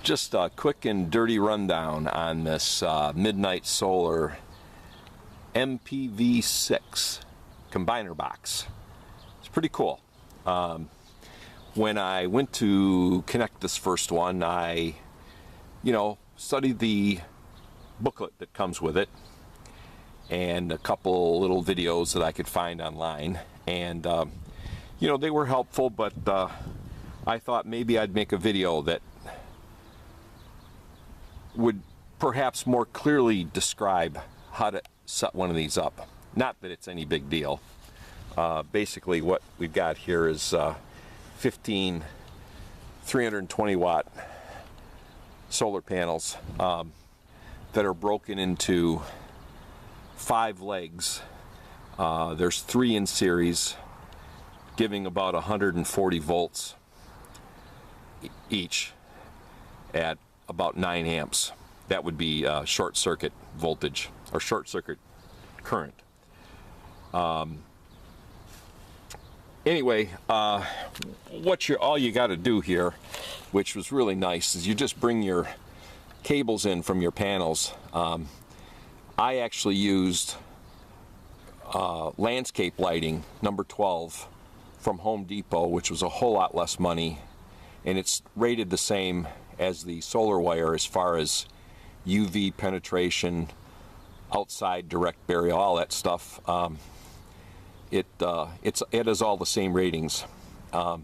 Just a quick and dirty rundown on this Midnight Solar MNPV6 combiner box. It's pretty cool. When I went to connect this first one, I, studied the booklet that comes with it and a couple little videos that I could find online, and they were helpful, but I thought maybe I'd make a video that would perhaps more clearly describe how to set one of these up. Not that it's any big deal. Basically what we've got here is 15 320 watt solar panels that are broken into 5 legs. There's 3 in series, giving about 140 volts each at about 9 amps. That would be short circuit voltage or short circuit current. Anyway, all you got to do here, which was really nice, is you just bring your cables in from your panels. I actually used landscape lighting number 12 from Home Depot, which was a whole lot less money, and it's rated the same as the solar wire as far as UV penetration, outside direct burial, all that stuff. It has all the same ratings, and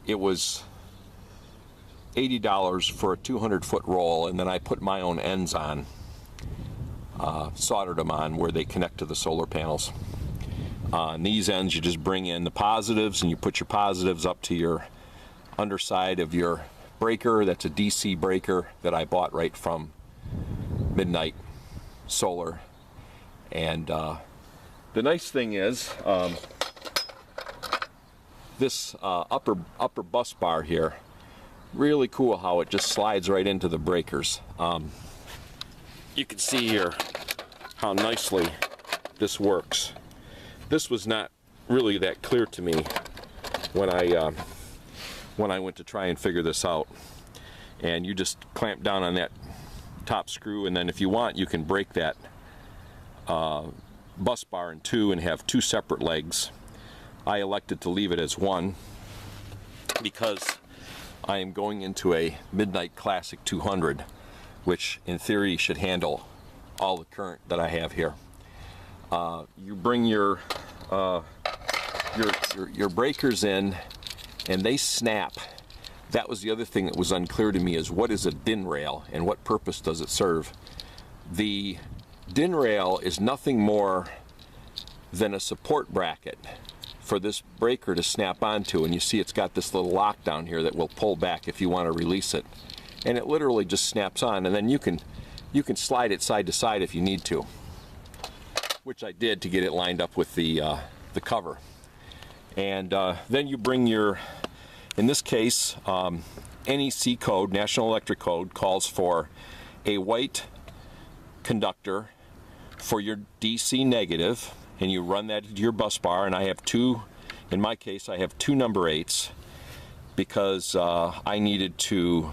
it was $80 for a 200-foot roll, and then I put my own ends on, soldered them on where they connect to the solar panels. On these ends, you just bring in the positives, and you put your positives up to your underside of your breaker. That's a DC breaker that I bought right from Midnight Solar. And the nice thing is this upper bus bar here, really cool how it just slides right into the breakers. You can see here how nicely this works. This was not really that clear to me when I went to try and figure this out. And you just clamp down on that top screw, and then if you want, you can break that bus bar in 2 and have 2 separate legs. I elected to leave it as 1 because I am going into a Midnight Classic 200, which in theory should handle all the current that I have here. You bring your breakers in, and they snap. That was the other thing that was unclear to me, is what is a DIN rail and what purpose does it serve? The DIN rail is nothing more than a support bracket for this breaker to snap onto, and you see it's got this little lock down here that will pull back if you want to release it, and it literally just snaps on, and then you can slide it side to side if you need to, which I did to get it lined up with the cover. And then you bring your, in this case, NEC code, National Electric Code, calls for a white conductor for your DC negative, and you run that to your bus bar. And I have 2, in my case, I have 2 number 8s because I needed to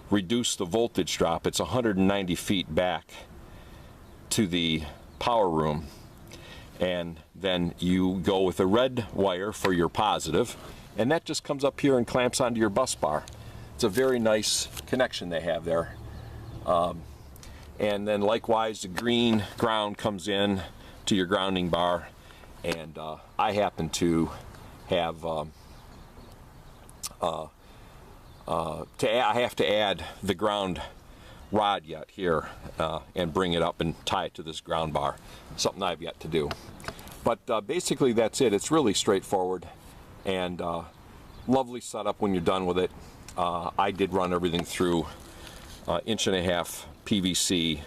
reduce the voltage drop. It's 190 feet back to the power room. And then you go with a red wire for your positive, and that just comes up here and clamps onto your bus bar. It's a very nice connection they have there. And then likewise, the green ground comes in to your grounding bar, and I happen to have I have to add the ground rod yet here and bring it up and tie it to this ground bar. Something I've yet to do. But basically that's it. It's really straightforward and lovely setup when you're done with it. I did run everything through 1.5 inch PVC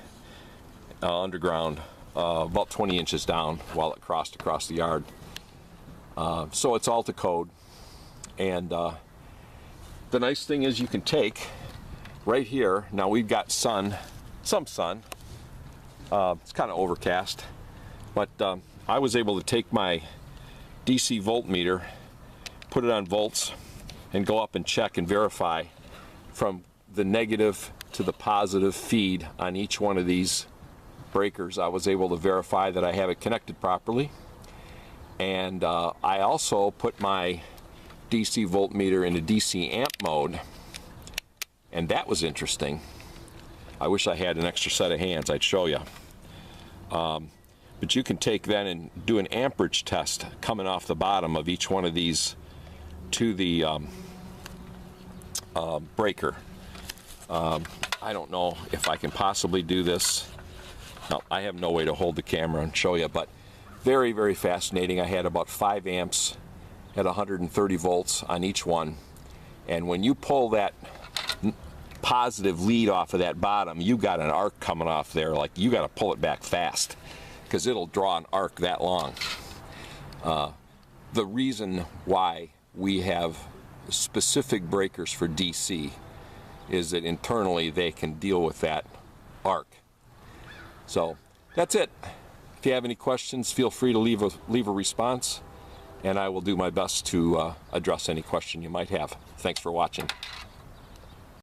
underground, about 20 inches down while it crossed across the yard. So it's all to code, and the nice thing is you can take right here, now we've got some sun, it's kind of overcast, but I was able to take my DC voltmeter, put it on volts, and go up and check and verify from the negative to the positive feed on each one of these breakers. I was able to verify that I have it connected properly. And I also put my DC voltmeter into DC amp mode, and that was interesting. I wish I had an extra set of hands, I'd show you. But you can take then and do an amperage test coming off the bottom of each one of these to the breaker. I don't know if I can possibly do this. No, I have no way to hold the camera and show you, but very, very fascinating. I had about 5 amps at 130 volts on each one, and when you pull that positive lead off of that bottom, you got an arc coming off there. Like, you got to pull it back fast because it'll draw an arc that long. The reason why we have specific breakers for DC is that internally they can deal with that arc. So that's it. If you have any questions, feel free to leave a response, and I will do my best to address any question you might have. Thanks for watching.